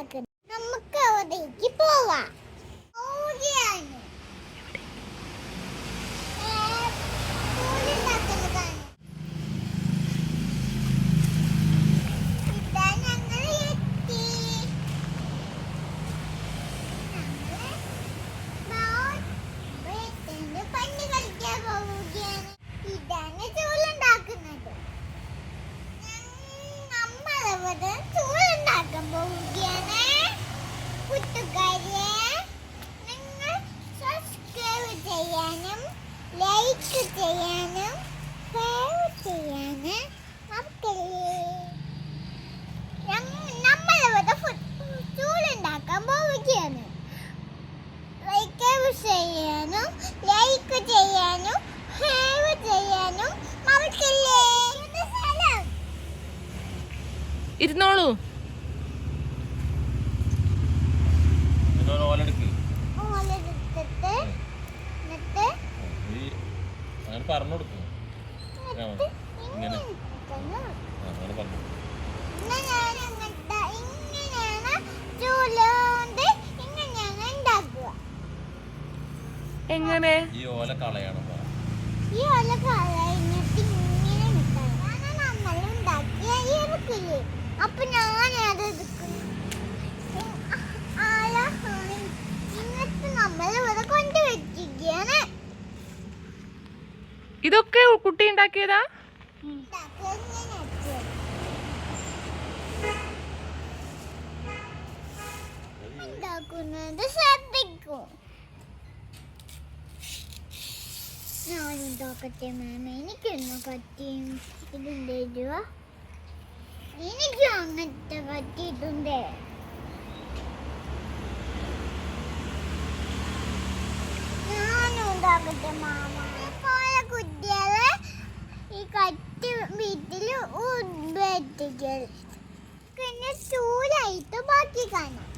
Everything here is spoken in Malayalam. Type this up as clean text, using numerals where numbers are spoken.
ഉണ്ടാക്കുന്നത്. നമുക്ക് അവിടേക്ക് പോവാം. ലൈക്ക് ചെയ്യാനും ഷെയർ ചെയ്യാനും നമ്മളിവിടെ ചൂടുണ്ടാക്കാൻ പോവുകയാണ്. ലൈക്ക് ചെയ്യാനും ലൈക്ക് ചെയ്യാനും ഷെയർ ചെയ്യാനും മറക്കല്ലേ. ഇരുന്നോളൂ. പറഞ്ഞു കൊടുക്കും. എങ്ങനെ ഈ ഓല കളയണം. ഈ ഓല കളഞ്ഞിട്ട് ഇങ്ങനെ നമ്മൾ ഉണ്ടാക്കിയ എടുക്കില്ലേ. അപ്പൊ ഞാനത് ഇങ്ങനത്തെ നമ്മൾ ഇവിടെ കൊണ്ടുവച്ചിരിക്കുകയാണ്. ഇതൊക്കെ കുട്ടി ഉണ്ടാക്കിയതാ? ഉണ്ടാക്കുന്നത് ശ്രദ്ധിക്കും. ഞാനുണ്ടാക്കട്ടെ മാമ. എനിക്കൊന്ന് കത്തിയും ഇതിൻ്റെ എനിക്കും അങ്ങനത്തെ കത്തിയിട്ടുണ്ട്. ഞാനും ഉണ്ടാക്കട്ടെ മാമ. കുട്ടികളെ ഈ കത്തി വീട്ടിൽ ഉപയോഗിക്കൽ പിന്നെ ചൂടായിട്ട് ബാക്കി കാണാം.